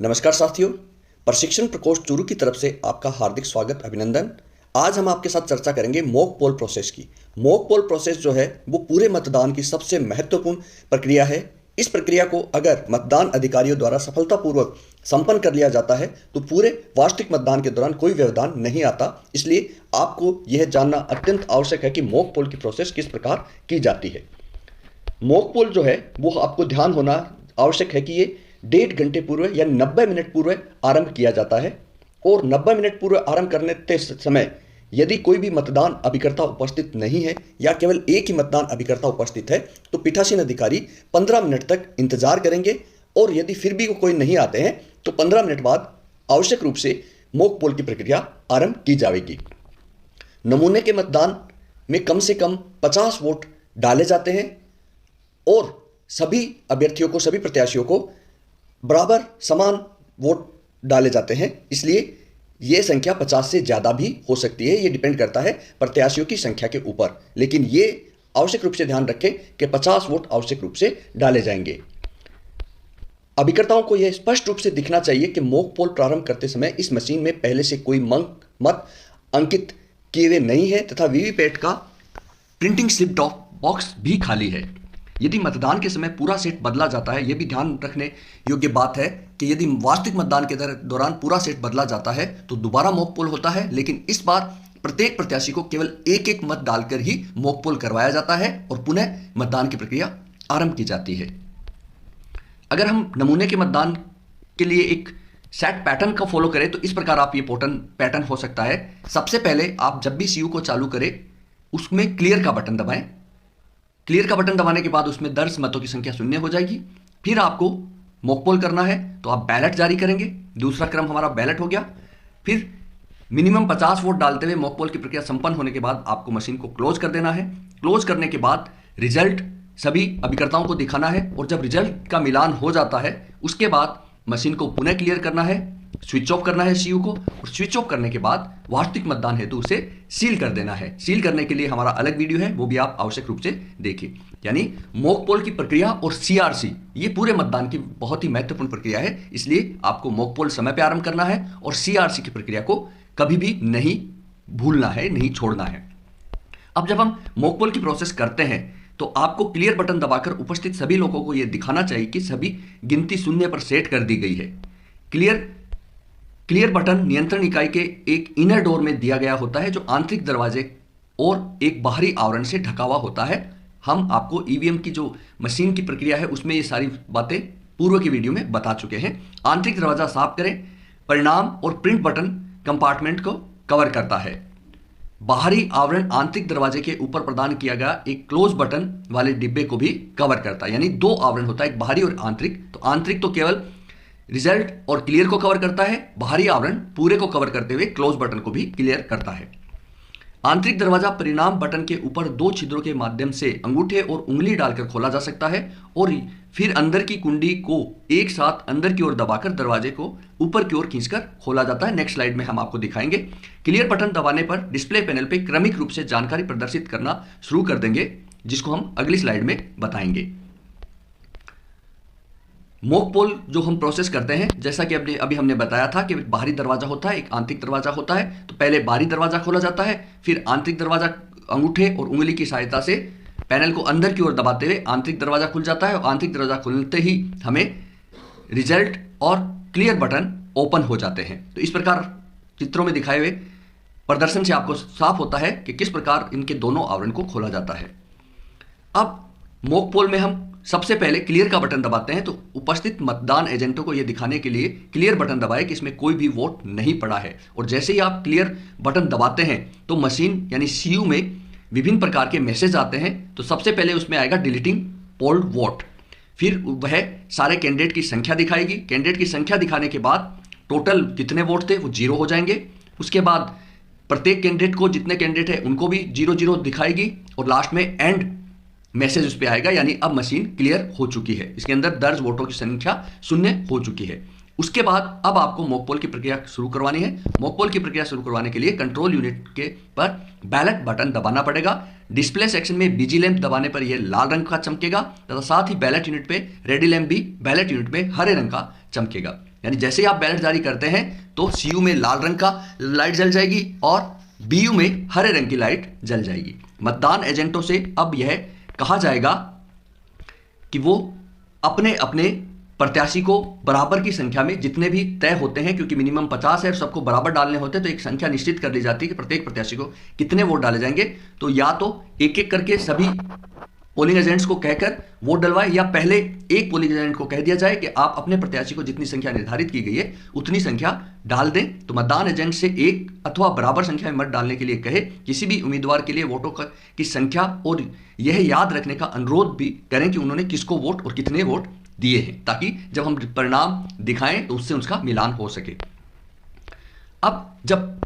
नमस्कार साथियों, प्रशिक्षण प्रकोष्ठ चूरू की तरफ से आपका हार्दिक स्वागत अभिनंदन। आज हम आपके साथ चर्चा करेंगे मॉक पोल प्रोसेस की। मॉक पोल प्रोसेस जो है वो पूरे मतदान की सबसे महत्वपूर्ण प्रक्रिया है। इस प्रक्रिया को अगर मतदान अधिकारियों द्वारा सफलतापूर्वक संपन्न कर लिया जाता है तो पूरे वास्तविक मतदान के दौरान कोई व्यवधान नहीं आता। इसलिए आपको यह जानना अत्यंत आवश्यक है कि मॉक पोल की प्रोसेस किस प्रकार की जाती है। मॉक पोल जो है वो आपको ध्यान होना आवश्यक है कि ये 1.5 घंटे पूर्व या 90 मिनट पूर्व आरंभ किया जाता है और 90 मिनट पूर्व आरंभ करने के समय यदि कोई भी मतदान अभिकर्ता उपस्थित नहीं है या केवल एक ही मतदान अभिकर्ता उपस्थित है तो पीठासीन अधिकारी 15 मिनट तक इंतजार करेंगे और यदि फिर भी कोई नहीं आते हैं तो 15 मिनट बाद आवश्यक रूप से मॉक पोल की प्रक्रिया आरंभ की जाएगी। नमूने के मतदान में कम से कम 50 वोट डाले जाते हैं और सभी अभ्यर्थियों को, सभी प्रत्याशियों को बराबर समान वोट डाले जाते हैं। इसलिए यह संख्या 50 से ज़्यादा भी हो सकती है। ये डिपेंड करता है प्रत्याशियों की संख्या के ऊपर, लेकिन ये आवश्यक रूप से ध्यान रखें कि 50 वोट आवश्यक रूप से डाले जाएंगे। अभिकर्ताओं को यह स्पष्ट रूप से दिखना चाहिए कि मॉक पोल प्रारंभ करते समय इस मशीन में पहले से कोई मत अंकित किए हुए नहीं है तथा वीवीपैट का प्रिंटिंग स्लिप बॉक्स भी खाली है। यदि मतदान के समय पूरा सेट बदला जाता है, यह भी ध्यान रखने योग्य बात है कि यदि वास्तविक मतदान के दौरान पूरा सेट बदला जाता है तो दोबारा मॉक पोल होता है, लेकिन इस बार प्रत्येक प्रत्याशी को केवल एक एक मत डालकर ही मॉक पोल करवाया जाता है और पुनः मतदान की प्रक्रिया आरंभ की जाती है। अगर हम नमूने के मतदान के लिए एक सेट पैटर्न का फॉलो करें तो इस प्रकार आप ये पैटर्न हो सकता है। सबसे पहले आप जब भी सीयू को चालू करें उसमें क्लियर का बटन दबाएं। क्लियर का बटन दबाने के बाद उसमें दर्ज मतों की संख्या 0 हो जाएगी। फिर आपको मॉक पोल करना है तो आप बैलेट जारी करेंगे। दूसरा क्रम हमारा बैलेट हो गया। फिर मिनिमम 50 वोट डालते हुए मॉक पोल की प्रक्रिया संपन्न होने के बाद आपको मशीन को क्लोज कर देना है। क्लोज करने के बाद रिजल्ट सभी अभिकर्ताओं को दिखाना है और जब रिजल्ट का मिलान हो जाता है उसके बाद मशीन को पुनः क्लियर करना है, स्विच ऑफ करना है सीयू को, और स्विच ऑफ करने के बाद वास्तविक मतदान हेतु उसे सील कर देना है। सील करने के लिए हमारा अलग वीडियो है, वो भी आप आवश्यक रूप से देखिए। यानी मॉक पोल की प्रक्रिया और सीआरसी ये पूरे मतदान की बहुत ही महत्वपूर्ण प्रक्रिया है। इसलिए आपको मॉक पोल समय पर आरंभ करना है और सीआरसी की प्रक्रिया को कभी भी नहीं भूलना है, नहीं छोड़ना है। अब जब हम मॉक पोल की प्रोसेस करते हैं तो आपको क्लियर बटन दबाकर उपस्थित सभी लोगों को यह दिखाना चाहिए कि सभी गिनती 0 पर सेट कर दी गई है। क्लियर बटन नियंत्रण इकाई के एक इनर डोर में दिया गया होता है जो आंतरिक दरवाजे और एक बाहरी आवरण से ढका हुआ होता है। हम आपको ईवीएम की जो मशीन की प्रक्रिया है उसमें ये सारी बातें पूर्व की वीडियो में बता चुके हैं। आंतरिक दरवाजा साफ करें। परिणाम और प्रिंट बटन कंपार्टमेंट को कवर करता है। बाहरी आवरण आंतरिक दरवाजे के ऊपर प्रदान किया गया एक क्लोज बटन वाले डिब्बे को भी कवर करता है। यानी 2 आवरण होता है, एक बाहरी और आंतरिक। तो आंतरिक तो केवल रिजल्ट और क्लियर को कवर करता है, बाहरी आवरण पूरे को कवर करते हुए क्लोज बटन को भी क्लियर करता है। आंतरिक दरवाजा परिणाम बटन के ऊपर 2 छिद्रों के माध्यम से अंगूठे और उंगली डालकर खोला जा सकता है और फिर अंदर की कुंडी को एक साथ अंदर की ओर दबाकर दरवाजे को ऊपर की ओर खींचकर खोला जाता है। नेक्स्ट स्लाइड में हम आपको दिखाएंगे। क्लियर बटन दबाने पर डिस्प्ले पैनल पे क्रमिक रूप से जानकारी प्रदर्शित करना शुरू कर देंगे, जिसको हम अगली स्लाइड में बताएंगे। मॉक पोल जो हम प्रोसेस करते हैं, जैसा कि अभी हमने बताया था कि बाहरी दरवाजा होता है, एक आंतरिक दरवाजा होता है। तो पहले बाहरी दरवाजा खोला जाता है, फिर आंतरिक दरवाजा अंगूठे और उंगली की सहायता से पैनल को अंदर की ओर दबाते हुए आंतरिक दरवाजा खुल जाता है और आंतरिक दरवाजा खुलते ही हमें रिजल्ट और क्लियर बटन ओपन हो जाते हैं। तो इस प्रकार चित्रों में दिखाए हुए प्रदर्शन से आपको साफ होता है कि किस प्रकार इनके दोनों आवरण को खोला जाता है। अब मॉक पोल में हम सबसे पहले क्लियर का बटन दबाते हैं तो उपस्थित मतदान एजेंटों को यह दिखाने के लिए क्लियर बटन दबाएं कि इसमें कोई भी वोट नहीं पड़ा है। और जैसे ही आप क्लियर बटन दबाते हैं तो मशीन यानी सीयू में विभिन्न प्रकार के मैसेज आते हैं। तो सबसे पहले उसमें आएगा डिलीटिंग पोल्ड वोट। फिर वह सारे कैंडिडेट की संख्या दिखाएगी। कैंडिडेट की संख्या दिखाने के बाद टोटल कितने वोट थे वो 0 हो जाएंगे। उसके बाद प्रत्येक कैंडिडेट को जितने कैंडिडेट है उनको भी 0-0 दिखाएगी और लास्ट में एंड मैसेज उस पर आएगा, यानी अब मशीन क्लियर हो चुकी है। इसके अंदर दर्ज वोटों की संख्या 0 हो चुकी है। उसके बाद अब आपको मॉक पोल की प्रक्रिया शुरू करवानी है। मॉक पोल की प्रक्रिया शुरू करवाने के लिए कंट्रोल यूनिट के पर बैलेट बटन दबाना पड़ेगा। डिस्प्ले सेक्शन में बीजी लैंप दबाने पर यह लाल रंग का चमकेगा तथा साथ ही बैलेट यूनिट पे रेडी लैंप भी बैलेट यूनिट में हरे रंग का चमकेगा। यानी जैसे ही आप बैलेट जारी करते हैं तो सीयू में लाल रंग का लाइट जल जाएगी और बीयू में हरे रंग की लाइट जल जाएगी। मतदान एजेंटों से अब यह कहा जाएगा कि वो अपने अपने प्रत्याशी को बराबर की संख्या में, जितने भी तय होते हैं, क्योंकि मिनिमम 50 है और सबको बराबर डालने होते हैं, तो एक संख्या निश्चित कर ली जाती है कि प्रत्येक प्रत्याशी को कितने वोट डाले जाएंगे। तो या तो एक एक करके सभी पोलिंग एजेंट्स को कहकर वोट डलवाए, या पहले एक पोलिंग एजेंट को कह दिया जाए कि आप अपने प्रत्याशी को जितनी संख्या निर्धारित की गई है उतनी संख्या डाल दें। तो मतदान एजेंट से एक अथवा बराबर संख्या में मत डालने के लिए कहे। किसी भी उम्मीदवार के लिए वोटों की संख्या और यह याद रखने का अनुरोध भी करें कि उन्होंने किसको वोट और कितने वोट दिए हैं, ताकि जब हम परिणाम दिखाएं तो उससे उसका मिलान हो सके। अब जब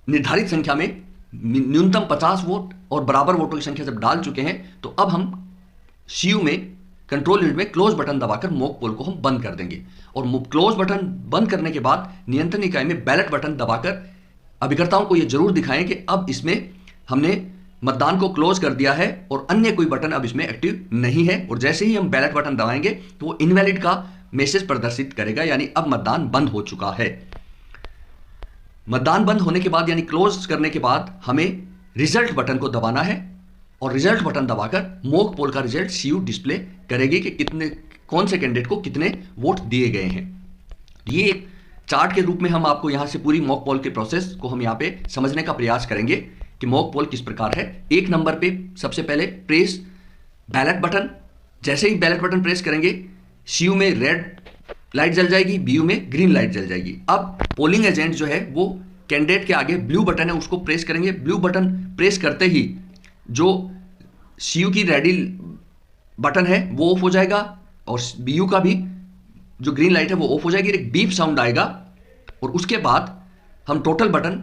निर्धारित संख्या में न्यूनतम 50 वोट और बराबर वोटों की संख्या जब डाल चुके हैं, तो अब हम सीयू में कंट्रोल यूनिट में क्लोज बटन दबाकर मॉक पोल को हम बंद कर देंगे। और क्लोज बटन बंद करने के बाद नियंत्रण इकाई में बैलेट बटन दबाकर अभिकर्ताओं को यह जरूर दिखाएं कि अब इसमें हमने मतदान को क्लोज कर दिया है और अन्य कोई बटन अब इसमें एक्टिव नहीं है। और जैसे ही हम बैलेट बटन दबाएंगे तो वो इनवैलिड का मैसेज प्रदर्शित करेगा, यानी अब मतदान बंद हो चुका है। मतदान बंद होने के बाद यानी क्लोज करने के बाद हमें रिजल्ट बटन को दबाना है और रिजल्ट बटन दबाकर मॉक पोल का रिजल्ट सीयू डिस्प्ले करेगी कि कौन से कैंडिडेट को कितने वोट दिए गए हैं। ये एक चार्ट के रूप में हम आपको यहां से पूरी मॉक पोल के प्रोसेस को हम यहां पे समझने का प्रयास करेंगे कि मॉक पोल किस प्रकार है। एक नंबर पे सबसे पहले प्रेस बैलेट बटन। जैसे ही बैलेट बटन प्रेस करेंगे सीयू में रेड लाइट जल जाएगी, बीयू में ग्रीन लाइट जल जाएगी। अब पोलिंग एजेंट जो है वो कैंडिडेट के आगे ब्लू बटन है उसको प्रेस करेंगे। ब्लू बटन प्रेस करते ही जो सीयू की रेडी बटन है वो ऑफ हो जाएगा और बीयू का भी जो ग्रीन लाइट है वो ऑफ हो जाएगी। एक बीप साउंड आएगा और उसके बाद हम टोटल बटन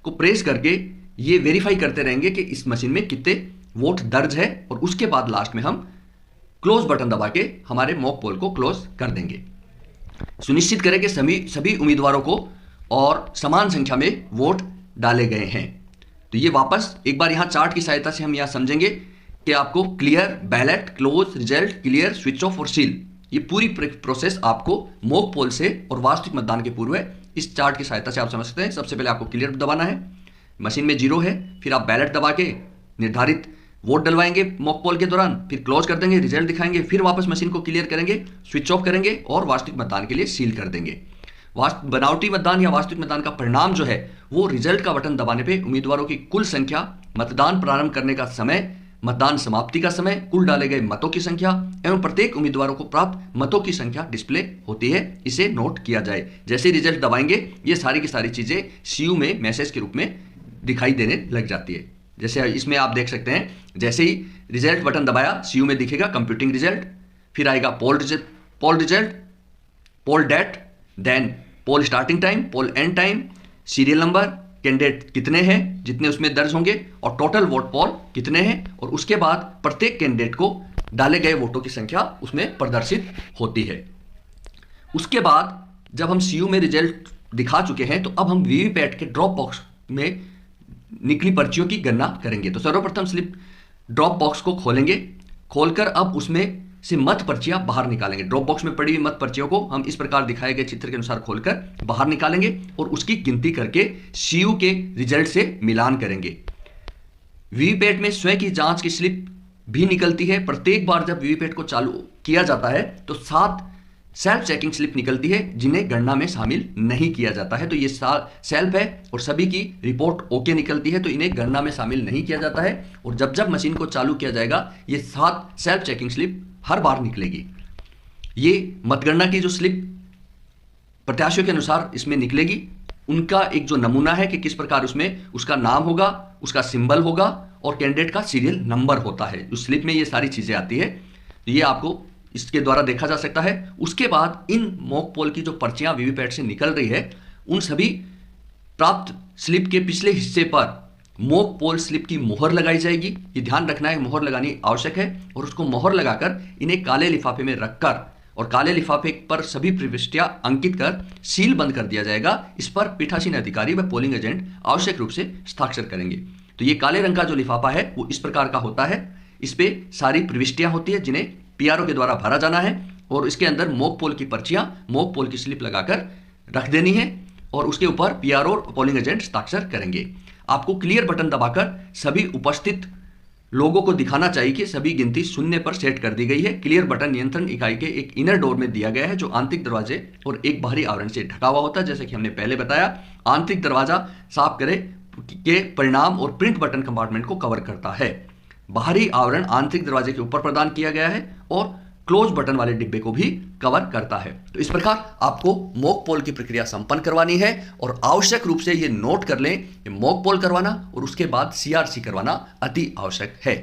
को प्रेस करके ये वेरीफाई करते रहेंगे कि इस मशीन में कितने वोट दर्ज है और उसके बाद लास्ट में हम क्लोज बटन दबा के हमारे मॉक पोल को क्लोज कर देंगे। सुनिश्चित करें कि सभी उम्मीदवारों को और समान संख्या में वोट डाले गए हैं। तो ये वापस एक बार यहां चार्ट की सहायता से हम यहां समझेंगे कि आपको clear, ballot, close, result, clear, switch off और सील, ये पूरी प्रोसेस आपको मॉक पोल से और वास्तविक मतदान के पूर्व इस चार्ट की सहायता से आप समझ सकते हैं। सबसे पहले आपको क्लियर दबाना है, मशीन में 0 है, फिर आप बैलेट दबा के निर्धारित वोट डलवाएंगे मॉक पोल के दौरान, फिर क्लोज कर देंगे, रिजल्ट दिखाएंगे, फिर वापस मशीन को क्लियर करेंगे, स्विच ऑफ करेंगे और वास्तविक मतदान के लिए सील कर देंगे। बनावटी मतदान या वास्तविक मतदान का परिणाम जो है वो रिजल्ट का बटन दबाने पे उम्मीदवारों की कुल संख्या, मतदान प्रारंभ करने का समय, मतदान समाप्ति का समय, कुल डाले गए मतों की संख्या एवं प्रत्येक उम्मीदवारों को प्राप्त मतों की संख्या डिस्प्ले होती है। इसे नोट किया जाए। जैसे रिजल्ट दबाएंगे ये सारी की सारी चीजें सीयू में मैसेज के रूप में दिखाई देने लग जाती है। जैसे इसमें आप देख सकते हैं, जैसे ही रिजल्ट बटन दबाया सीयू में दिखेगा कंप्यूटिंग रिजल्ट, फिर आएगा poll result, poll date, then poll starting time, poll end time, serial number, candidate कितने हैं जितने उसमें दर्ज होंगे और टोटल वोट पोल कितने हैं, और उसके बाद प्रत्येक कैंडिडेट को डाले गए वोटों की संख्या उसमें प्रदर्शित होती है। उसके बाद जब हम सीयू में रिजल्ट दिखा चुके हैं तो अब हम वीवीपैट के ड्रॉप बॉक्स में निकली पर्चियों की गणना करेंगे। तो सर्वप्रथम स्लिप ड्रॉप बॉक्स को खोलेंगे, खोलकर अब उसमें से मत पर्चियां बाहर निकालेंगे। ड्रॉप बॉक्स में पड़ी हुई मत पर्चियों को हम इस प्रकार दिखाए गए चित्र के अनुसार खोलकर बाहर निकालेंगे और उसकी गिनती करके सीयू के रिजल्ट से मिलान करेंगे। वीवीपैट में स्वयं की जांच की स्लिप भी निकलती है। प्रत्येक बार जब वीवीपैट को चालू किया जाता है तो 7 सेल्फ चेकिंग स्लिप निकलती है जिन्हें गणना में शामिल नहीं किया जाता है। तो ये सेल्फ है और सभी की रिपोर्ट ओके निकलती है, तो इन्हें गणना में शामिल नहीं किया जाता है। और जब जब मशीन को चालू किया जाएगा ये 7 सेल्फ चेकिंग स्लिप हर बार निकलेगी। ये मतगणना की जो स्लिप प्रत्याशियों के अनुसार इसमें निकलेगी, उनका एक जो नमूना है कि किस प्रकार उसमें उसका नाम होगा, उसका सिंबल होगा और कैंडिडेट का सीरियल नंबर होता है। उस स्लिप में ये सारी चीजें आती है, तो ये आपको इसके द्वारा देखा जा सकता है। उसके बाद इन मॉक पोल की जो पर्चियां वीवीपैट से निकल रही है उन सभी प्राप्त स्लिप के पिछले हिस्से पर मॉक पोल स्लिप की मोहर लगाई जाएगी। ये ध्यान रखना है, मोहर लगानी आवश्यक है। और उसको मोहर लगाकर इन्हें काले लिफाफे में रखकर और काले लिफाफे पर सभी प्रविष्टियां अंकित कर सील बंद कर दिया जाएगा। इस पर पीठासीन अधिकारी व पोलिंग एजेंट आवश्यक रूप से हस्ताक्षर करेंगे। तो ये काले रंग का जो लिफाफा है वो इस प्रकार का होता है। इस पे सारी प्रविष्टियां होती है जिन्हें पीआरओ के द्वारा भरा जाना है। और इसके अंदर मॉक पोल की पर्चियां, मॉक पोल की स्लिप लगाकर रख देनी है और उसके ऊपर पीआरओ और पोलिंग एजेंट हस्ताक्षर करेंगे। आपको क्लियर बटन दबाकर सभी उपस्थित लोगों को दिखाना चाहिए कि सभी गिनती शून्य पर सेट कर दी गई है। क्लियर बटन नियंत्रण इकाई के एक इनर डोर में दिया गया है जो आंतरिक दरवाजे और एक बाहरी आवरण से ढका हुआ होता है। जैसे कि हमने पहले बताया, आंतरिक दरवाजा साफ करे के परिणाम और प्रिंट बटन कंपार्टमेंट को कवर करता है। बाहरी आवरण आंतरिक दरवाजे के ऊपर प्रदान किया गया है और क्लोज बटन वाले डिब्बे को भी कवर करता है। तो इस प्रकार आपको मॉक पोल की प्रक्रिया संपन्न करवानी है और आवश्यक रूप से ये नोट कर लें, मॉक पोल करवाना और उसके बाद सीआरसी करवाना अति आवश्यक है।